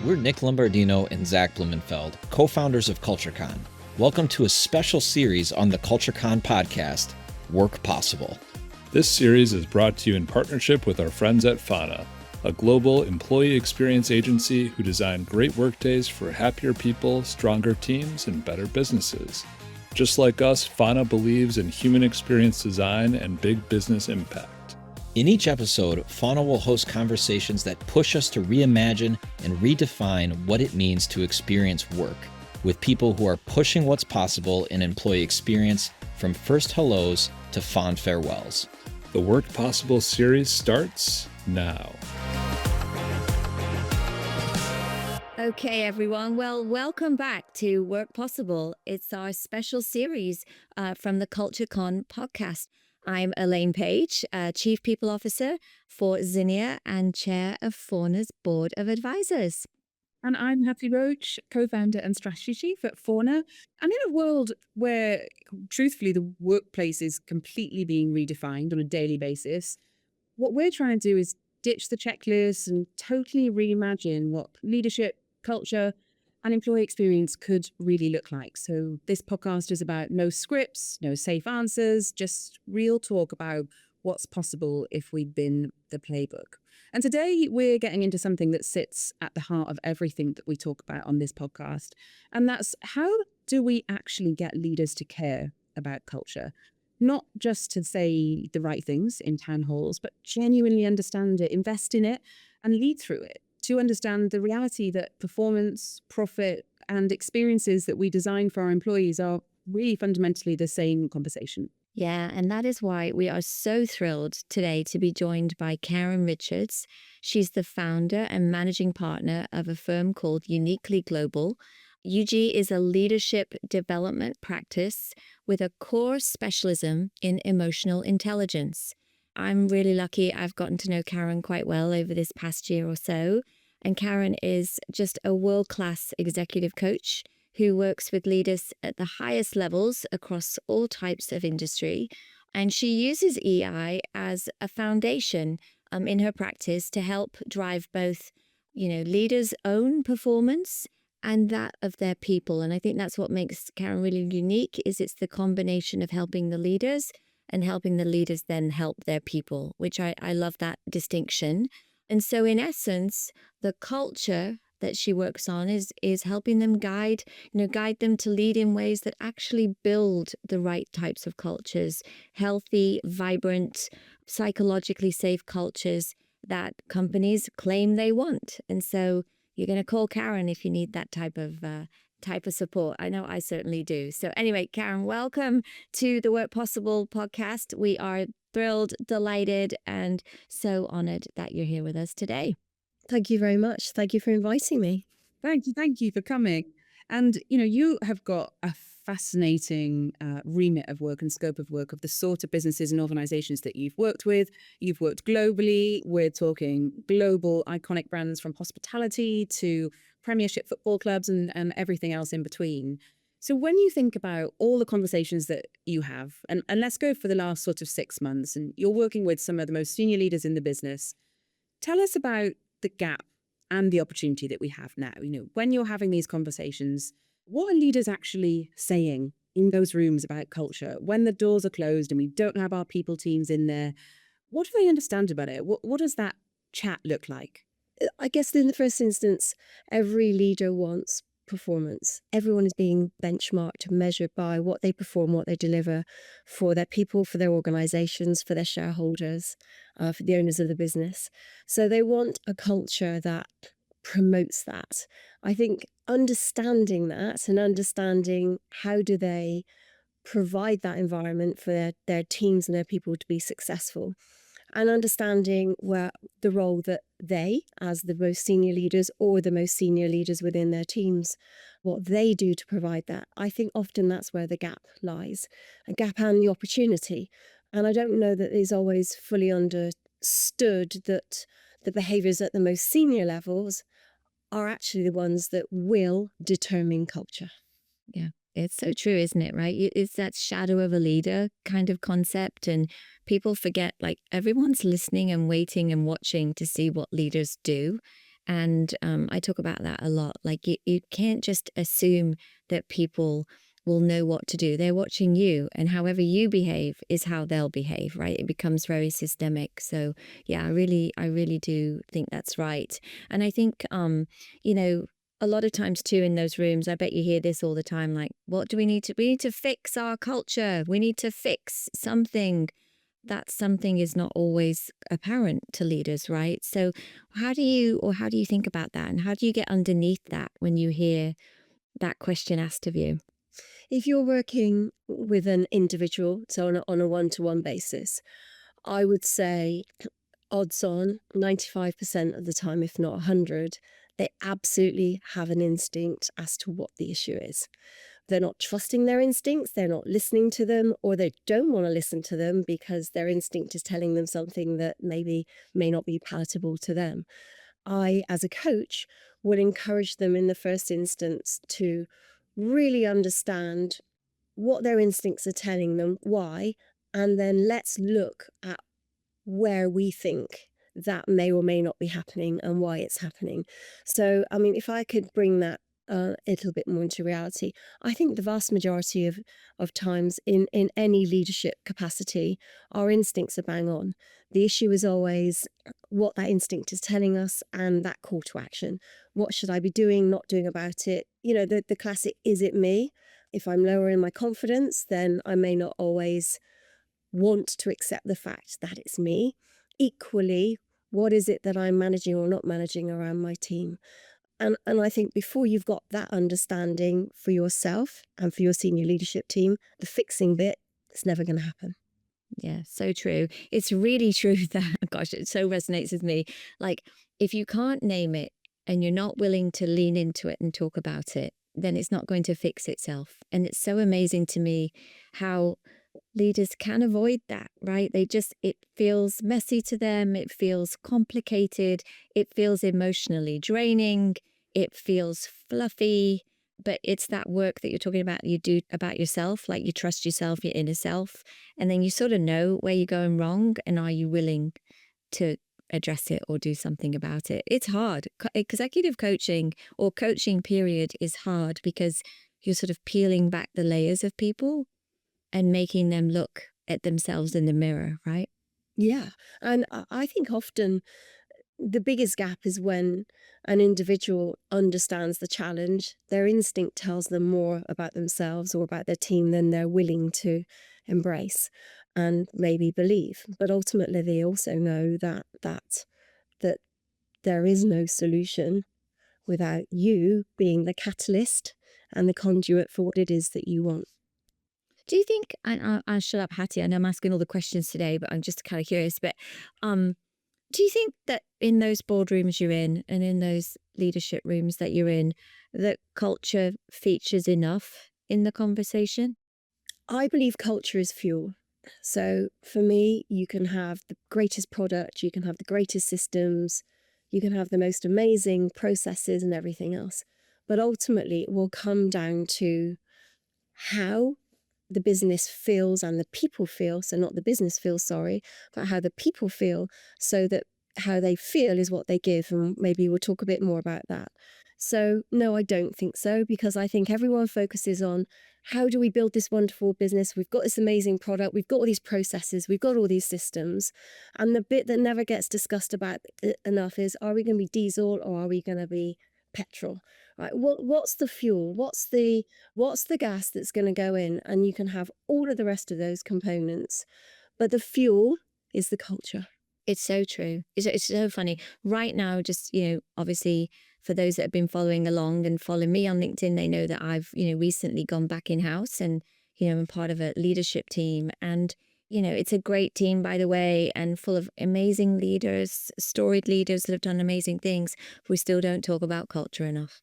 We're Nick Lombardino and Zach Blumenfeld, co-founders of CultureCon. Welcome to a special series on the CultureCon podcast, WorkPossible. This series is brought to you in partnership with our friends at Fauna, a global employee experience agency who design great workdays for happier people, stronger teams, and better businesses. Just like us, Fauna believes in human experience design and big business impact. In each episode, Fauna will host conversations that push us to reimagine and redefine what it means to experience work, with people who are pushing what's possible in employee experience, from first hellos to fond farewells. The WorkPossible series starts now. Okay, everyone. Well, welcome back to WorkPossible. It's our special series from the CultureCon podcast. I'm Elaine Page, Chief People Officer for Zinnia and Chair of Fauna's Board of Advisors. And I'm Hattie Roach, co-founder and strategy chief at Fauna. And in a world where, truthfully, the workplace is completely being redefined on a daily basis, what we're trying to do is ditch the checklists and totally reimagine what leadership, culture, and employee experience could really look like. So this podcast is about no scripts, no safe answers, just real talk about what's possible if we bin the playbook. And today we're getting into something that sits at the heart of everything that we talk about on this podcast. And that's, how do we actually get leaders to care about culture? Not just to say the right things in town halls, but genuinely understand it, invest in it, and lead through it, to understand the reality that performance, profit, and experiences that we design for our employees are really fundamentally the same conversation. Yeah, and that is why we are so thrilled today to be joined by Karen Richards. She's the founder and managing partner of a firm called Uniquely Global. UG is a leadership development practice with a core specialism in emotional intelligence. I'm really lucky. I've gotten to know Karen quite well over this past year or so. And Karen is just a world-class executive coach who works with leaders at the highest levels across all types of industry. And she uses EI as a foundation in her practice to help drive both, leaders' own performance and that of their people. And I think that's what makes Karen really unique, is it's the combination of helping the leaders and helping the leaders then help their people, which I love that distinction. And so in essence, the culture that she works on is helping them guide them to lead in ways that actually build the right types of cultures, healthy, vibrant, psychologically safe cultures that companies claim they want. And so you're going to call Karen if you need that type of support. I know I certainly do. So anyway, Karen, welcome to the WorkPossible podcast. We are thrilled, delighted, and so honored that you're here with us today. Thank you very much. Thank you for inviting me. Thank you for coming. And, you have got a fascinating remit of work and scope of work of the sort of businesses and organizations that you've worked with. You've worked globally. We're talking global iconic brands from hospitality to Premiership football clubs and everything else in between. So when you think about all the conversations that you have, and let's go for the last sort of 6 months, and you're working with some of the most senior leaders in the business, tell us about the gap and the opportunity that we have now. When you're having these conversations, what are leaders actually saying in those rooms about culture? When the doors are closed and we don't have our people teams in there, what do they understand about it? What does that chat look like? I guess in the first instance, every leader wants performance. Everyone is being benchmarked, measured by what they perform, what they deliver for their people, for their organizations, for their shareholders, for the owners of the business. So they want a culture that promotes that. I think understanding that and understanding how do they provide that environment for their teams and their people to be successful, and understanding where the role that they, as the most senior leaders or the most senior leaders within their teams, what they do to provide that. I think often that's where the gap lies, a gap and the opportunity. And I don't know that it's always fully understood that the behaviours at the most senior levels are actually the ones that will determine culture. Yeah. It's so true, isn't it, right? It's that shadow of a leader kind of concept, and people forget, like, everyone's listening and waiting and watching to see what leaders do. And I talk about that a lot. Like you can't just assume that people will know what to do. They're watching you, and however you behave is how they'll behave, right? It becomes very systemic. So yeah, I really do think that's right. And I think, you know, a lot of times too in those rooms, I bet you hear this all the time, like, what do we need to, we need to fix our culture. We need to fix something. That something is not always apparent to leaders, right? So how do you think about that? And how do you get underneath that when you hear that question asked of you? If you're working with an individual, so on a one-to-one basis, I would say odds on 95% of the time, if not 100, they absolutely have an instinct as to what the issue is. They're not trusting their instincts, they're not listening to them, or they don't want to listen to them because their instinct is telling them something that maybe may not be palatable to them. I, as a coach, would encourage them in the first instance to really understand what their instincts are telling them, why, and then let's look at where we think that may or may not be happening and why it's happening. So, I mean, if I could bring that a little bit more into reality, I think the vast majority of times in any leadership capacity, our instincts are bang on. The issue is always what that instinct is telling us and that call to action. What should I be doing, not doing about it? You know, the classic, is it me? If I'm lower in my confidence, then I may not always want to accept the fact that it's me. Equally, what is it that I'm managing or not managing around my team? And I think before you've got that understanding for yourself and for your senior leadership team, the fixing bit is never going to happen. Yeah, so true. It's really true that, gosh, it so resonates with me. Like, if you can't name it and you're not willing to lean into it and talk about it, then it's not going to fix itself. And it's so amazing to me how leaders can avoid that, right? It feels messy to them. It feels complicated. It feels emotionally draining. It feels fluffy. But it's that work that you're talking about, you do about yourself, like you trust yourself, your inner self, and then you sort of know where you're going wrong. And are you willing to address it or do something about it? It's hard. Executive coaching or coaching period is hard because you're sort of peeling back the layers of people and making them look at themselves in the mirror, right? Yeah. And I think often the biggest gap is when an individual understands the challenge, their instinct tells them more about themselves or about their team than they're willing to embrace and maybe believe. But ultimately, they also know that there is no solution without you being the catalyst and the conduit for what it is that you want. Do you think, and I'll shut up, Hattie, I know I'm asking all the questions today, but I'm just kind of curious, but do you think that in those boardrooms you're in and in those leadership rooms that you're in, that culture features enough in the conversation? I believe culture is fuel. So for me, you can have the greatest product, you can have the greatest systems, you can have the most amazing processes and everything else. But ultimately, it will come down to how the business feels and the people feel. So not the business feels, sorry, but how the people feel, so that how they feel is what they give. And maybe we'll talk a bit more about that. So no, I don't think so, because I think everyone focuses on how do we build this wonderful business? We've got this amazing product. We've got all these processes. We've got all these systems. And the bit that never gets discussed about enough is, are we going to be diesel or are we going to be petrol? Right? What's the fuel? What's the gas that's going to go in? And you can have all of the rest of those components. But the fuel is the culture. It's so true. It's so funny. Right now, just, obviously, for those that have been following along and follow me on LinkedIn, they know that I've, recently gone back in-house and, I'm part of a leadership team. And, it's a great team, by the way, and full of amazing leaders, storied leaders that have done amazing things. But we still don't talk about culture enough,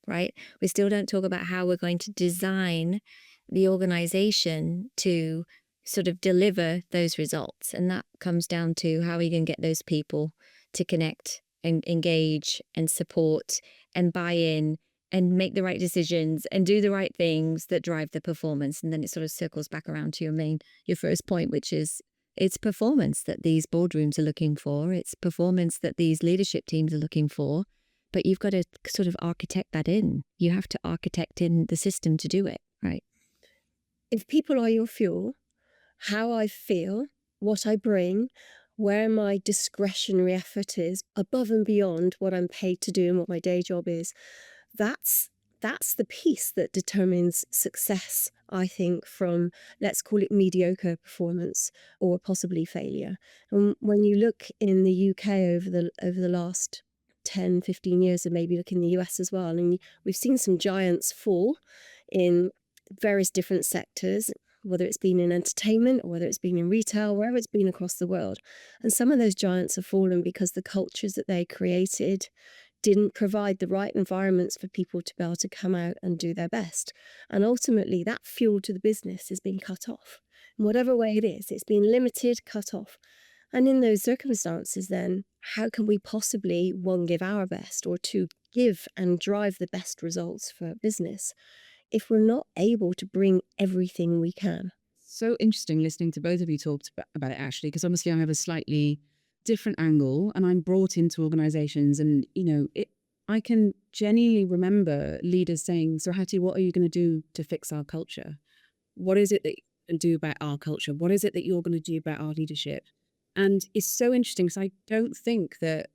right? We still don't talk about how we're going to design the organization to sort of deliver those results. And that comes down to how we can get those people to connect and engage and support and buy in and make the right decisions and do the right things that drive the performance. And then it sort of circles back around to your first point, which is it's performance that these boardrooms are looking for. It's performance that these leadership teams are looking for. but you've got to sort of architect that in. You have to architect in the system to do it, right? If people are your fuel, how I feel, what I bring, where my discretionary effort is above and beyond what I'm paid to do and what my day job is, that's the piece that determines success, I think, from, let's call it, mediocre performance or possibly failure. And when you look in the UK over the last 10, 15 years, and maybe look in the US as well, and we've seen some giants fall in various different sectors, whether it's been in entertainment or whether it's been in retail, wherever it's been across the world. And some of those giants have fallen because the cultures that they created didn't provide the right environments for people to be able to come out and do their best. And ultimately, that fuel to the business is being cut off. In whatever way it is, it's been limited, cut off. And in those circumstances, then, how can we possibly, one, give our best, or two, give and drive the best results for business if we're not able to bring everything we can? So interesting listening to both of you talk about it, actually, because obviously I have a slightly different angle and I'm brought into organizations and, I can genuinely remember leaders saying, "So Hattie, what are you going to do to fix our culture? What is it that you're going to do about our culture? What is it that you're going to do about our leadership?" And it's so interesting because I don't think that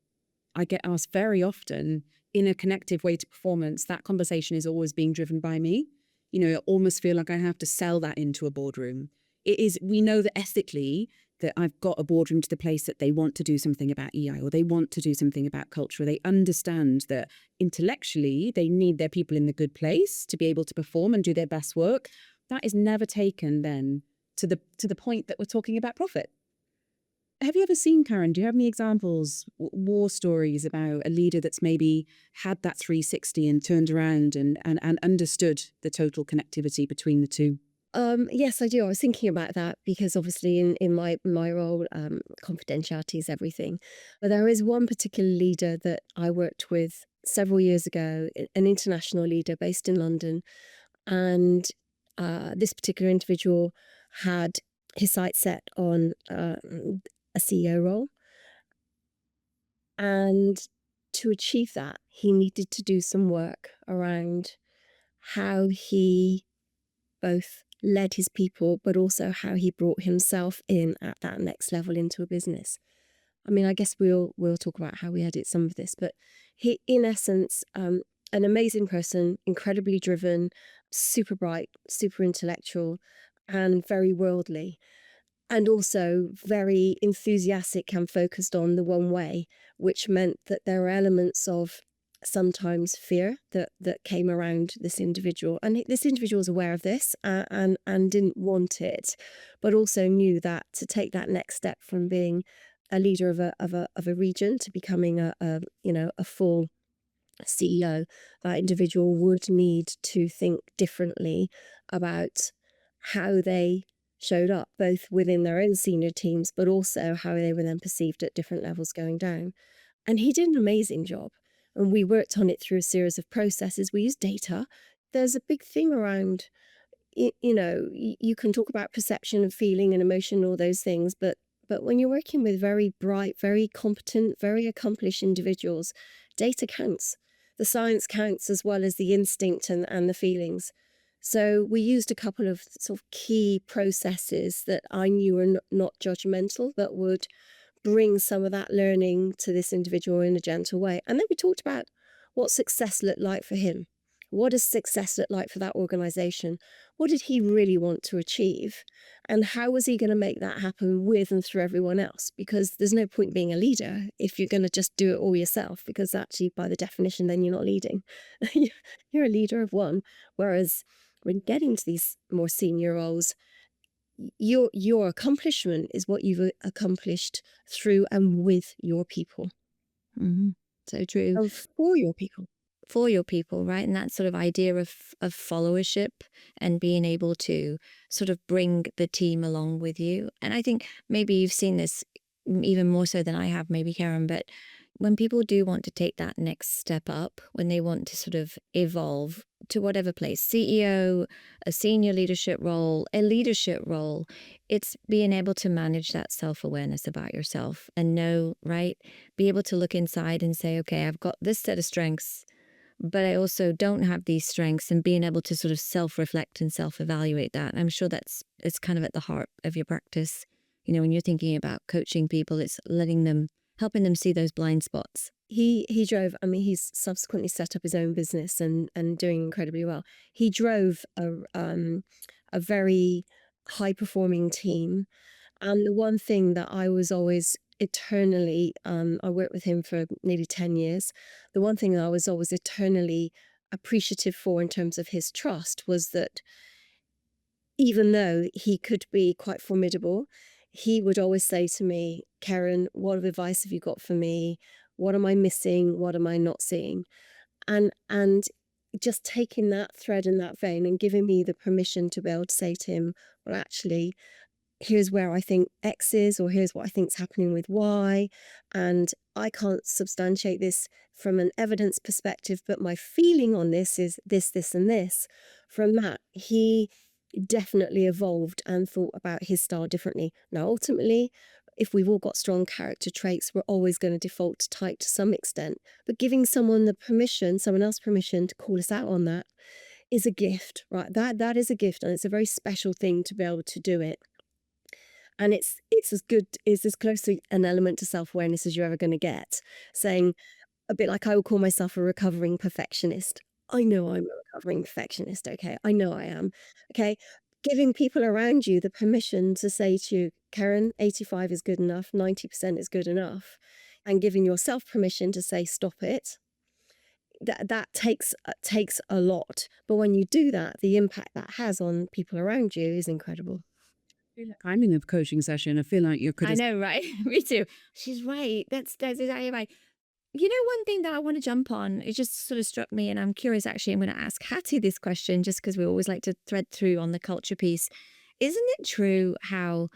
I get asked very often in a connective way to performance. That conversation is always being driven by me. I almost feel like I have to sell that into a boardroom. We know that ethically that I've got a boardroom to the place that they want to do something about EI or they want to do something about culture. They understand that intellectually they need their people in the good place to be able to perform and do their best work. That is never taken then to the point that we're talking about profit. Have you ever seen, Karen, do you have any examples, war stories about a leader that's maybe had that 360 and turned around and understood the total connectivity between the two? Yes, I do. I was thinking about that because obviously in my role, confidentiality is everything. But there is one particular leader that I worked with several years ago, an international leader based in London. And this particular individual had his sights set on a CEO role. And to achieve that, he needed to do some work around how he both led his people, but also how he brought himself in at that next level into a business. I mean, I guess we'll talk about how we edit some of this, but he, in essence, an amazing person, incredibly driven, super bright, super intellectual, and very worldly, and also very enthusiastic and focused on the one way, which meant that there are elements of sometimes fear that came around this individual. And this individual was aware of this and didn't want it, but also knew that to take that next step from being a leader of a region to becoming a full CEO, that individual would need to think differently about how they showed up, both within their own senior teams, but also how they were then perceived at different levels going down. And he did an amazing job. And we worked on it through a series of processes. We used data. There's a big thing around, you can talk about perception and feeling and emotion and all those things, but when you're working with very bright, very competent, very accomplished individuals, data counts. The science counts as well as the instinct and the feelings. So we used a couple of sort of key processes that I knew were not judgmental, but would bring some of that learning to this individual in a gentle way. And then we talked about what success looked like for him. What does success look like for that organization? What did he really want to achieve? And how was he going to make that happen with and through everyone else? Because there's no point being a leader if you're going to just do it all yourself, because actually, by the definition, then you're not leading. You're a leader of one. Whereas when getting to these more senior roles, your accomplishment is what you've accomplished through and with your people. Mm-hmm. So true. And for your people. For your people, right? And that sort of idea of followership and being able to sort of bring the team along with you. And I think maybe you've seen this even more so than I have, maybe, Karen, but when people do want to take that next step up, when they want to sort of evolve to whatever place, CEO, a senior leadership role, a leadership role, it's being able to manage that self-awareness about yourself and know, right? Be able to look inside and say, okay, I've got this set of strengths, but I also don't have these strengths, and being able to sort of self-reflect and self-evaluate that. I'm sure it's kind of at the heart of your practice. When you're thinking about coaching people, it's helping them see those blind spots. He drove, I mean, he's subsequently set up his own business and doing incredibly well. He drove a very high performing team. And the one thing that I was always eternally, I worked with him for nearly 10 years. The one thing that I was always eternally appreciative for in terms of his trust was that even though he could be quite formidable, he would always say to me, Karen, what advice have you got for me? What am I missing? What am I not seeing? And just taking that thread in that vein and giving me the permission to be able to say to him, well, actually, here's where I think X is, or here's what I think's happening with Y. And I can't substantiate this from an evidence perspective, but my feeling on this is this, this, and this. From that, he definitely evolved and thought about his style differently. Now, ultimately, if we've all got strong character traits, we're always going to default to type to some extent. But giving someone else permission to call us out on that is a gift, right? That is a gift, and it's a very special thing to be able to do it. And it's as close to an element to self-awareness as you're ever going to get. Saying, a bit like I would call myself a recovering perfectionist. I know I'm a recovering perfectionist, okay? I know I am, okay? Giving people around you the permission to say to you, Karen, 85 is good enough, 90% is good enough, and giving yourself permission to say, stop it, that takes a lot. But when you do that, the impact that has on people around you is incredible. I feel like I'm in a coaching session. I feel like you could I know, right? Me too. She's right. That's exactly right. One thing that I want to jump on, it just sort of struck me, and I'm curious, actually, I'm going to ask Hattie this question just because we always like to thread through on the culture piece. Isn't it true how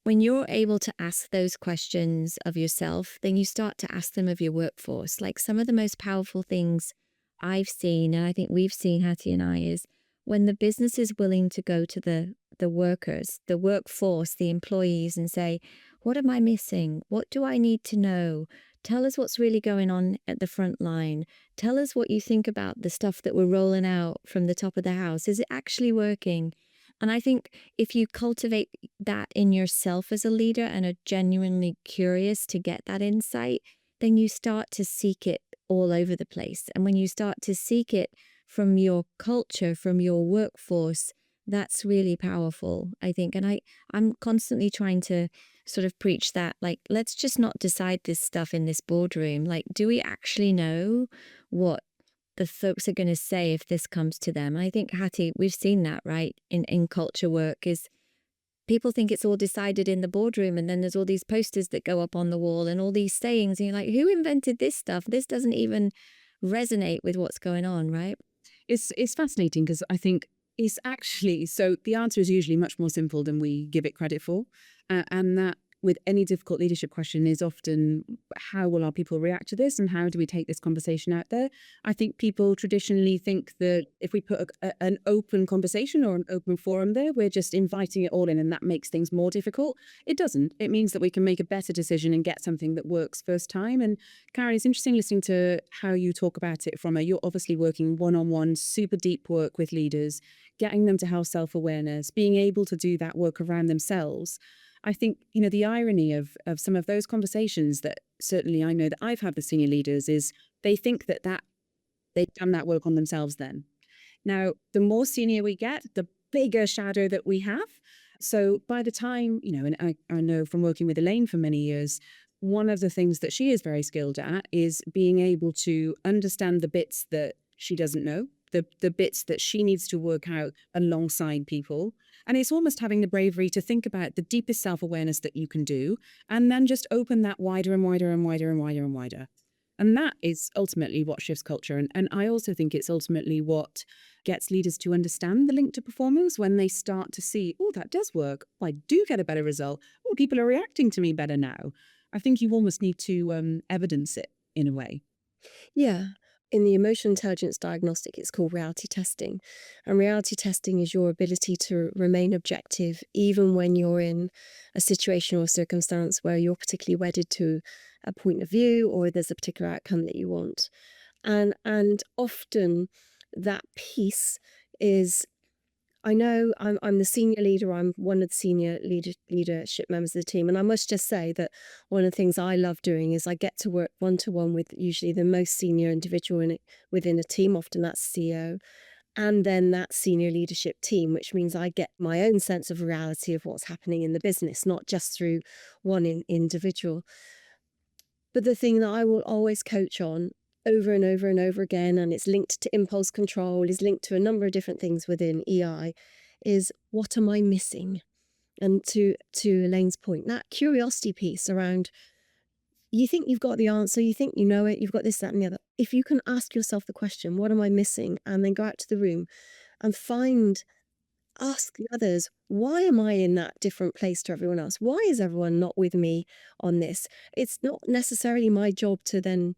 when you're able to ask those questions of yourself, then you start to ask them of your workforce? Like, some of the most powerful things I've seen, and I think we've seen, Hattie and I, is when the business is willing to go to the workers, the workforce, the employees, and say, what am I missing? What do I need to know? Tell us what's really going on at the front line. Tell us what you think about the stuff that we're rolling out from the top of the house. Is it actually working? And I think if you cultivate that in yourself as a leader and are genuinely curious to get that insight, then you start to seek it all over the place. And when you start to seek it from your culture, from your workforce, that's really powerful, I think. And I'm constantly trying to sort of preach that, like, let's just not decide this stuff in this boardroom. Like, do we actually know what the folks are going to say if this comes to them? And I think, Hattie, we've seen that, right, in culture work, is people think it's all decided in the boardroom, and then there's all these posters that go up on the wall and all these sayings, and you're like, who invented this stuff? This doesn't even resonate with what's going on, right? It's fascinating because I think it's actually, so the answer is usually much more simple than we give it credit for. And that with any difficult leadership question is often, how will our people react to this, and how do we take this conversation out there? I think people traditionally think that if we put an open conversation or an open forum there, we're just inviting it all in, and that makes things more difficult. It doesn't. It means that we can make a better decision and get something that works first time. And Karen, it's interesting listening to how you talk about it from you're obviously working one-on-one, super deep work with leaders, getting them to have self-awareness, being able to do that work around themselves. I think, the irony of some of those conversations that certainly I know that I've had with senior leaders is they think that they've done that work on themselves then. Now, the more senior we get, the bigger shadow that we have. So by the time, and I know from working with Elaine for many years, one of the things that she is very skilled at is being able to understand the bits that she doesn't know, the bits that she needs to work out alongside people. And it's almost having the bravery to think about the deepest self-awareness that you can do, and then just open that wider and wider and wider and wider and wider. And that is ultimately what shifts culture. And I also think it's ultimately what gets leaders to understand the link to performance when they start to see, oh, that does work. I do get a better result. Oh, people are reacting to me better now. I think you almost need to evidence it in a way. Yeah. In the emotional intelligence diagnostic, it's called reality testing. And reality testing is your ability to remain objective, even when you're in a situation or circumstance where you're particularly wedded to a point of view or there's a particular outcome that you want. And often that piece is, I know I'm the senior leader. I'm one of the senior leadership members of the team. And I must just say that one of the things I love doing is I get to work one-to-one with usually the most senior individual within a team. Often that's CEO. And then that senior leadership team, which means I get my own sense of reality of what's happening in the business, not just through one individual. But the thing that I will always coach on over and over and over again, and it's linked to impulse control, is linked to a number of different things within EI, is what am I missing? And to Elaine's point, that curiosity piece around, you think you've got the answer, you think you know it, you've got this, that, and the other. If you can ask yourself the question, what am I missing? And then go out to the room and ask the others, why am I in that different place to everyone else? Why is everyone not with me on this? It's not necessarily my job to then,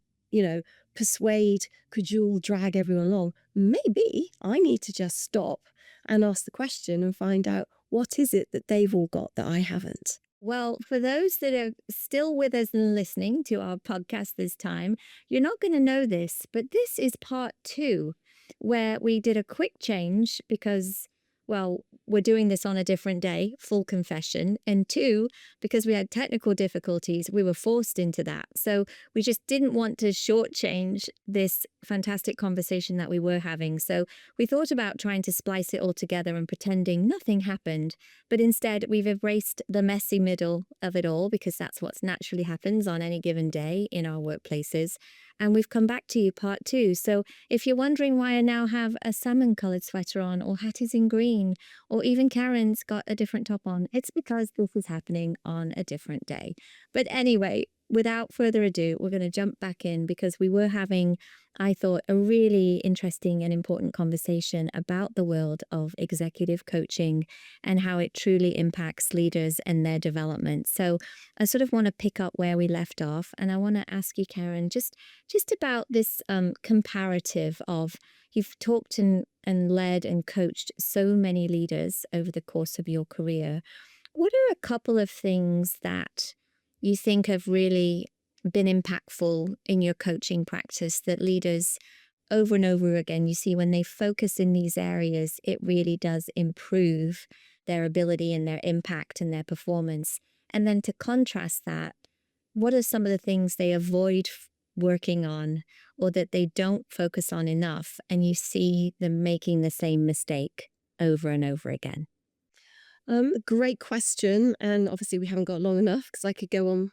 persuade, cajole, drag everyone along. Maybe I need to just stop and ask the question and find out what is it that they've all got that I haven't. Well, for those that are still with us and listening to our podcast this time, you're not going to know this, but this is part 2, where we did a quick change because, well, we're doing this on a different day, full confession. And 2, because we had technical difficulties, we were forced into that. So we just didn't want to shortchange this fantastic conversation that we were having. So we thought about trying to splice it all together and pretending nothing happened. But instead, we've embraced the messy middle of it all because that's what naturally happens on any given day in our workplaces. And we've come back to you part 2. So if you're wondering why I now have a salmon-coloured sweater on, or Hattie's in green, or even Karen's got a different top on, it's because this is happening on a different day. But anyway, without further ado, we're going to jump back in because we were having, I thought, a really interesting and important conversation about the world of executive coaching and how it truly impacts leaders and their development. So I sort of want to pick up where we left off, and I want to ask you, Karen, just about this comparative of, you've talked and led and coached so many leaders over the course of your career. What are a couple of things that you think have really been impactful in your coaching practice that leaders over and over again, you see when they focus in these areas, it really does improve their ability and their impact and their performance? And then to contrast that, what are some of the things they avoid working on or that they don't focus on enough, and you see them making the same mistake over and over again? Great question. And obviously we haven't got long enough because I could go on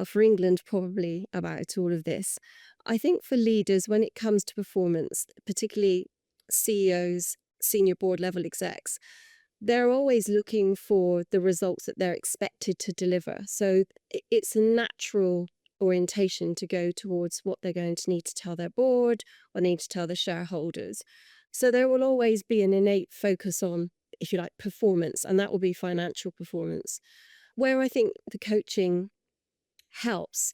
for England probably about all of this. I think for leaders, when it comes to performance, particularly CEOs, senior board level execs, they're always looking for the results that they're expected to deliver. So it's a natural orientation to go towards what they're going to need to tell their board or need to tell the shareholders. So there will always be an innate focus on, if you like, performance, and that will be financial performance. Where I think the coaching helps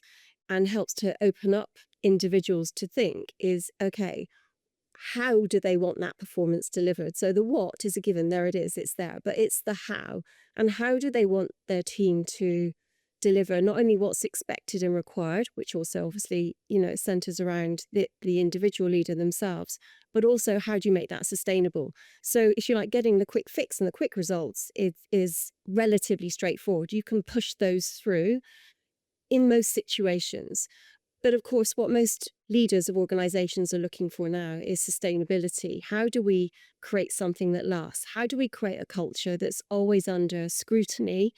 to open up individuals to think is, okay, how do they want that performance delivered? So the what is a given, there it is, it's there, but it's the how. And how do they want their team to deliver not only what's expected and required, which also obviously, centers around the individual leader themselves, but also how do you make that sustainable? So if you like, getting the quick fix and the quick results is relatively straightforward. You can push those through in most situations. But of course, what most leaders of organizations are looking for now is sustainability. How do we create something that lasts? How do we create a culture that's always under scrutiny?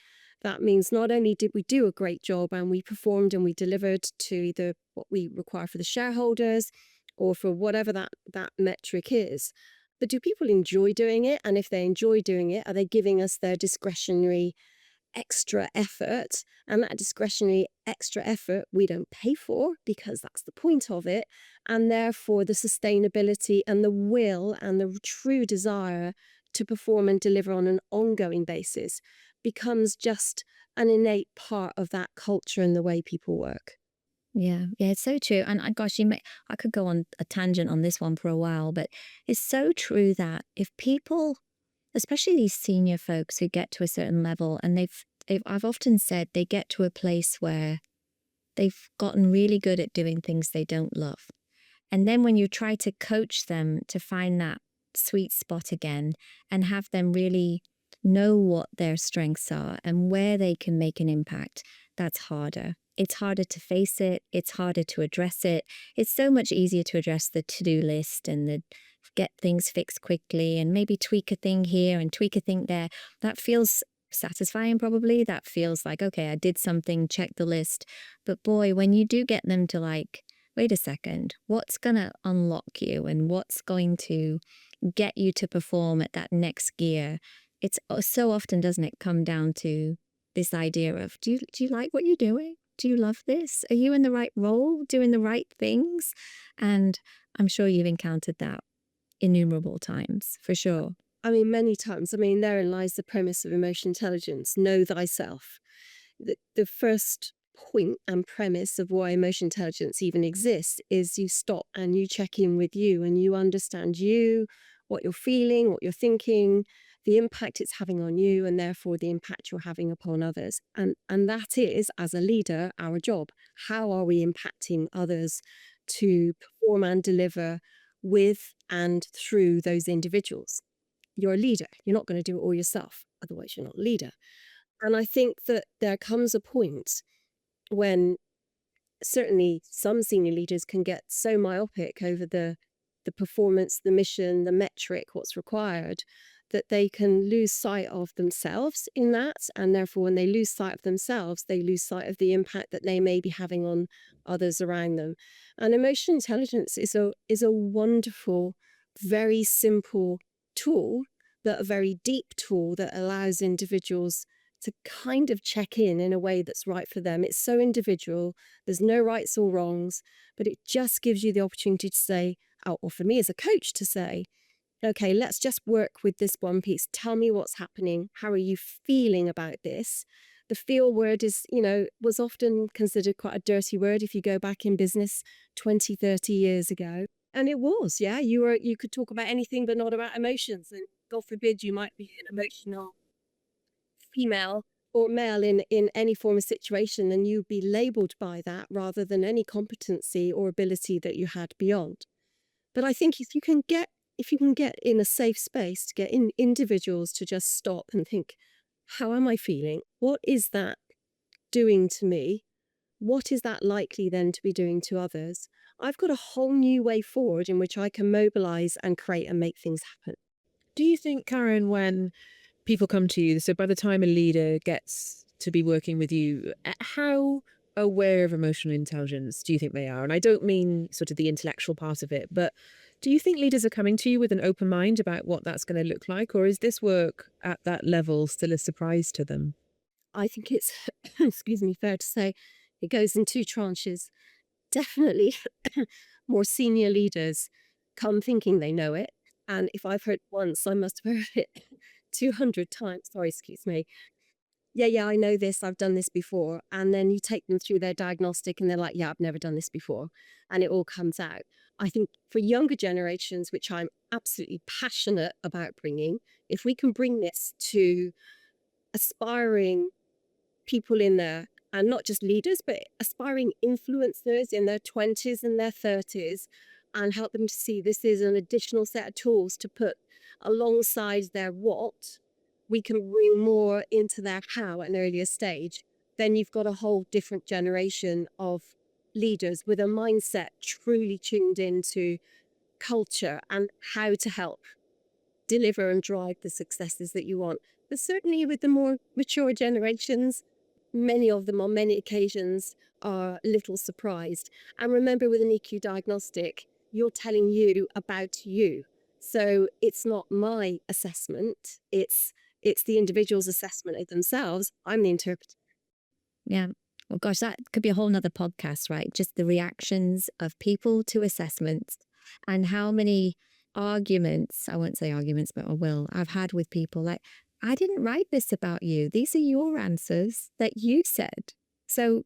That means not only did we do a great job and we performed and we delivered to either what we require for the shareholders or for whatever that metric is, but do people enjoy doing it? And if they enjoy doing it, are they giving us their discretionary extra effort? And that discretionary extra effort we don't pay for because that's the point of it. And therefore the sustainability and the will and the true desire to perform and deliver on an ongoing basis becomes just an innate part of that culture and the way people work. Yeah, yeah, it's so true. And gosh, I could go on a tangent on this one for a while, but it's so true that if people, especially these senior folks who get to a certain level, and I've often said they get to a place where they've gotten really good at doing things they don't love. And then when you try to coach them to find that sweet spot again and have them really know what their strengths are and where they can make an impact, that's harder. It's harder to face it. It's harder to address it. It's so much easier to address the to-do list and the get things fixed quickly and maybe tweak a thing here and tweak a thing there. That feels satisfying, probably. That feels like, okay, I did something, check the list. But boy, when you do get them to like, wait a second, what's going to unlock you and what's going to get you to perform at that next gear? It's so often, doesn't it, come down to this idea of, do you like what you're doing? Do you love this? Are you in the right role, doing the right things? And I'm sure you've encountered that innumerable times, for sure. I mean, many times. I mean, therein lies the premise of emotional intelligence. Know thyself. The first point and premise of why emotional intelligence even exists is you stop and you check in with you and you understand you, what you're feeling, what you're thinking, the impact it's having on you, and therefore the impact you're having upon others. And that is, as a leader, our job. How are we impacting others to perform and deliver with and through those individuals? You're a leader. You're not going to do it all yourself. Otherwise, you're not a leader. And I think that there comes a point when certainly some senior leaders can get so myopic over the performance, the mission, the metric, what's required, that they can lose sight of themselves in that. And therefore, when they lose sight of themselves, they lose sight of the impact that they may be having on others around them. And emotional intelligence is a wonderful, very simple tool, but a very deep tool that allows individuals to kind of check in a way that's right for them. It's so individual. There's no rights or wrongs, but it just gives you the opportunity to say, or for me as a coach to say, okay, let's just work with this one piece. Tell me what's happening. How are you feeling about this? The feel word is, was often considered quite a dirty word if you go back in business 20, 30 years ago. And it was, yeah. You could talk about anything but not about emotions. And God forbid you might be an emotional female or male in any form of situation, and you'd be labeled by that rather than any competency or ability that you had beyond. But I think if you can get in a safe space to get in individuals to just stop and think, how am I feeling? What is that doing to me? What is that likely then to be doing to others? I've got a whole new way forward in which I can mobilize and create and make things happen. Do you think, Karen, when people come to you, so by the time a leader gets to be working with you, how aware of emotional intelligence do you think they are? And I don't mean sort of the intellectual part of it, but do you think leaders are coming to you with an open mind about what that's going to look like? Or is this work at that level still a surprise to them? I think it's, excuse me, fair to say it goes in two tranches. Definitely more senior leaders come thinking they know it. And if I've heard it once, I must have heard it 200 times. Sorry, excuse me. Yeah, I know this. I've done this before. And then you take them through their diagnostic and they're like, yeah, I've never done this before. And it all comes out. I think for younger generations, which I'm absolutely passionate about bringing, if we can bring this to aspiring people in their, and not just leaders, but aspiring influencers in their 20s and their 30s, and help them to see this is an additional set of tools to put alongside their what, we can bring more into their how at an earlier stage. Then you've got a whole different generation of leaders with a mindset truly tuned into culture and how to help deliver and drive the successes that you want. But certainly with the more mature generations, many of them on many occasions are a little surprised. And remember, with an EQ diagnostic, you're telling you about you. So it's not my assessment, it's the individual's assessment of themselves. I'm the interpreter. Yeah. Well, gosh, that could be a whole nother podcast, right? Just the reactions of people to assessments and how many arguments, I won't say arguments, but I will, I've had with people like, I didn't write this about you. These are your answers that you said. So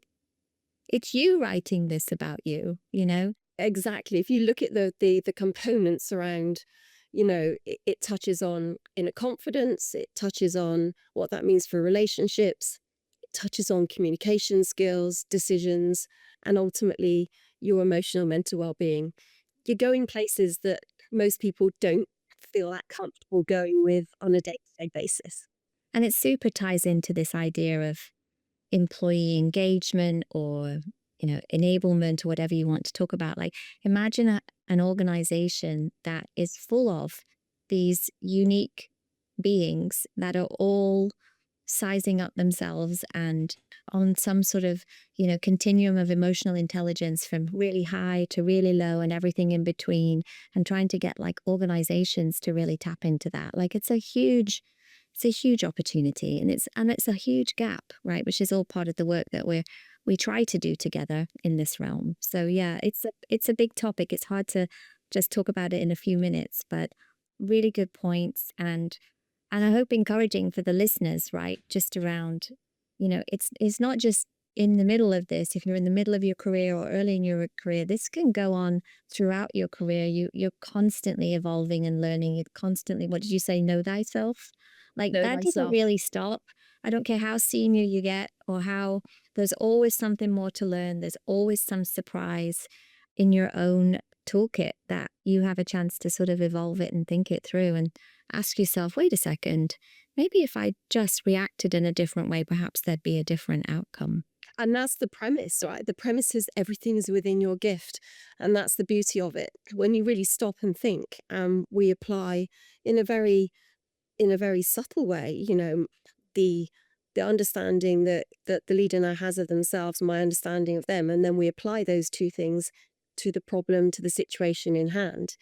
It's you writing this about you, you know? Exactly. If you look at the components around, it touches on inner confidence, it touches on what that means for relationships, it touches on communication skills, decisions, and ultimately your emotional mental well-being. You're going places that most people don't feel that comfortable going with on a day-to-day basis. And it super ties into this idea of employee engagement or enablement or whatever you want to talk about. Like, imagine an organization that is full of these unique beings that are all sizing up themselves and on some sort of continuum of emotional intelligence from really high to really low and everything in between, and trying to get like organizations to really tap into that. Like, it's a huge opportunity, and it's a huge gap, right? Which is all part of the work that we try to do together in this realm. So yeah, it's a big topic. It's hard to just talk about it in a few minutes, but really good points, and I hope encouraging for the listeners, right? Just around, it's not just in the middle of this. If you're in the middle of your career or early in your career, this can go on throughout your career. You're constantly evolving and learning. You're constantly, what did you say? Know thyself. Like, Know that doesn't thyself. really stop. I don't care how senior you get or how, there's always something more to learn. There's always some surprise in your own toolkit that you have a chance to sort of evolve it and think it through and ask yourself, wait a second, maybe if I just reacted in a different way, perhaps there'd be a different outcome. And that's the premise, right? The premise is everything is within your gift. And that's the beauty of it. When you really stop and think, we apply in a very subtle way, the understanding that the leader now has of themselves, my understanding of them, and then we apply those two things to the problem, to the situation in hand.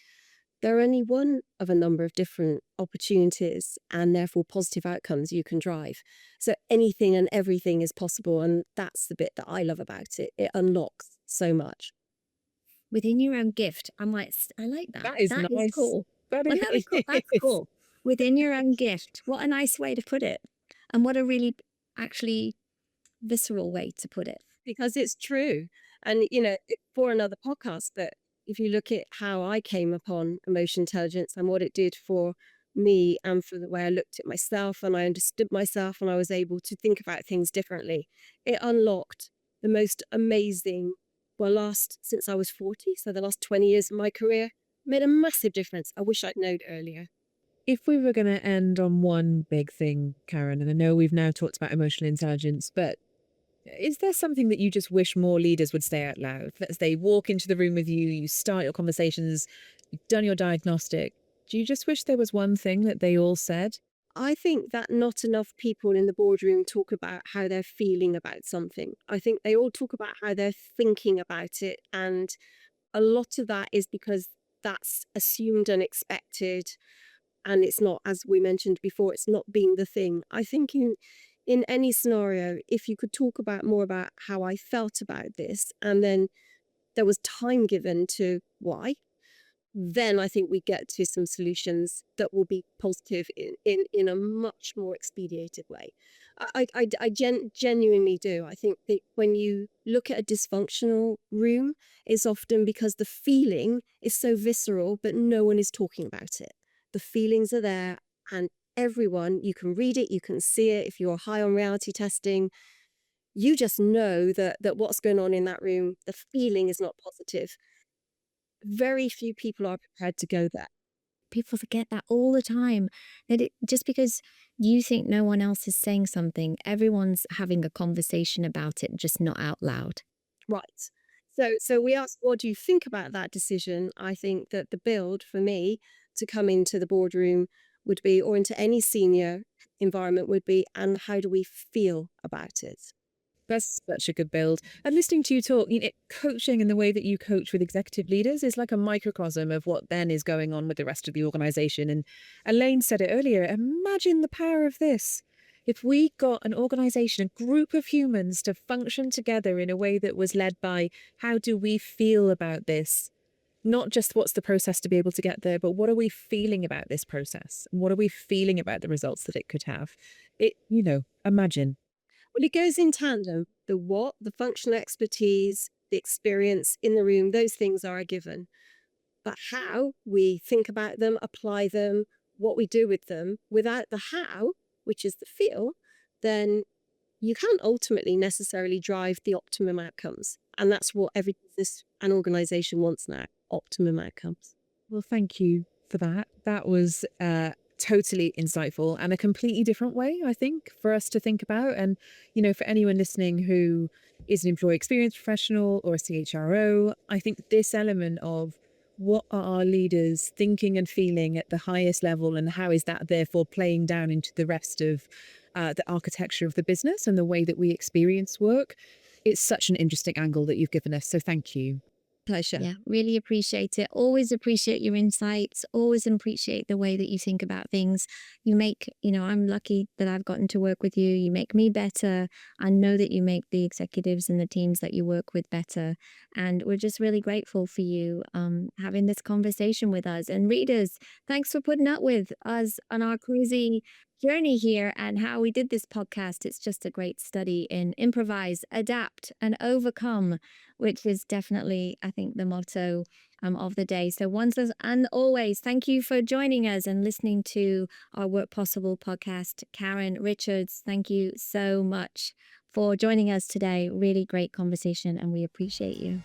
They're only one of a number of different opportunities and therefore positive outcomes you can drive. So anything and everything is possible, and that's the bit that I love about it. It unlocks so much. Within your own gift. I like that. That is That is nice. cool. That Well, that's cool. That's is. cool. Within your own gift. What a nice way to put it. And what a really actually visceral way to put it. Because it's true. And, for another podcast, but if you look at how I came upon emotional intelligence and what it did for me and for the way I looked at myself and I understood myself and I was able to think about things differently, it unlocked the most amazing, since I was 40, so the last 20 years of my career, made a massive difference. I wish I'd known earlier. If we were going to end on one big thing, Karen, and I know we've now talked about emotional intelligence, but is there something that you just wish more leaders would say out loud? Let's say walk into the room with you, you start your conversations, you've done your diagnostic. Do you just wish there was one thing that they all said? I think that not enough people in the boardroom talk about how they're feeling about something. I think they all talk about how they're thinking about it. And a lot of that is because that's assumed and expected. And it's not, as we mentioned before, it's not being the thing. I think in any scenario, if you could talk about more about how I felt about this, and then there was time given to why, then I think we get to some solutions that will be positive in a much more expedited way. I genuinely do. I think that when you look at a dysfunctional room, it's often because the feeling is so visceral, but no one is talking about it. The feelings are there, and everyone, you can read it, you can see it. If you're high on reality testing, you just know that what's going on in that room, the feeling is not positive. Very few people are prepared to go there. People forget that all the time. Just because you think no one else is saying something, everyone's having a conversation about it, just not out loud. Right. So we asked, what do you think about that decision? I think that the build for me to come into the boardroom would be, or into any senior environment would be, and how do we feel about it? That's such a good build. And listening to you talk, coaching and the way that you coach with executive leaders is like a microcosm of what then is going on with the rest of the organization. And Elaine said it earlier, imagine the power of this. If we got an organization, a group of humans to function together in a way that was led by how do we feel about this? Not just what's the process to be able to get there, but what are we feeling about this process? And what are we feeling about the results that it could have? Imagine. Well, it goes in tandem. The what, the functional expertise, the experience in the room, those things are a given. But how we think about them, apply them, what we do with them, without the how, which is the feel, then you can't ultimately necessarily drive the optimum outcomes. And that's what every business and organization wants now, optimum outcomes. Well, thank you for that. That was totally insightful and a completely different way, I think, for us to think about. And, for anyone listening who is an employee experience professional or a CHRO, I think this element of what are our leaders thinking and feeling at the highest level, and how is that therefore playing down into the rest of the architecture of the business and the way that we experience work. It's such an interesting angle that you've given us. So thank you. Pleasure. Yeah, really appreciate it. Always appreciate your insights. Always appreciate the way that you think about things. You make, I'm lucky that I've gotten to work with you. You make me better. I know that you make the executives and the teams that you work with better. And we're just really grateful for you having this conversation with us. And readers, thanks for putting up with us on our crazy journey here and how we did this podcast. It's just a great study in improvise, adapt, and overcome, which is definitely, I think, the motto of the day. So once and always, thank you for joining us and listening to our Work Possible podcast. Karen Richards, thank you so much for joining us today. Really great conversation, and we appreciate you.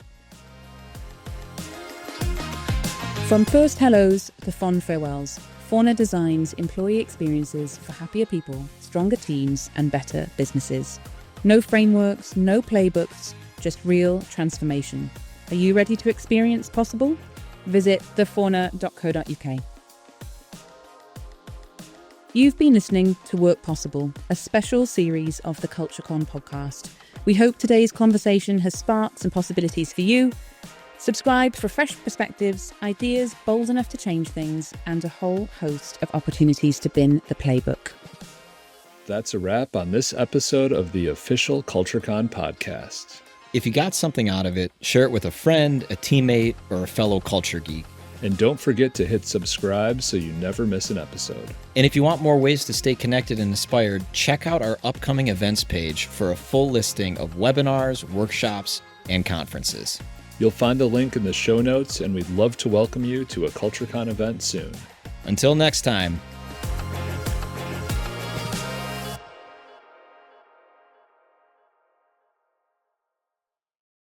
From first hellos to fond farewells, Fauna designs employee experiences for happier people, stronger teams, and better businesses. No frameworks, no playbooks, just real transformation. Are you ready to experience possible? Visit thefauna.co.uk. You've been listening to Work Possible, a special series of the CultureCon podcast. We hope today's conversation has sparked some possibilities for you. Subscribe for fresh perspectives, ideas bold enough to change things, and a whole host of opportunities to bin the playbook. That's a wrap on this episode of the official CultureCon podcast. If you got something out of it, share it with a friend, a teammate, or a fellow culture geek. And don't forget to hit subscribe so you never miss an episode. And if you want more ways to stay connected and inspired, check out our upcoming events page for a full listing of webinars, workshops, and conferences. You'll find a link in the show notes, and we'd love to welcome you to a CultureCon event soon. Until next time,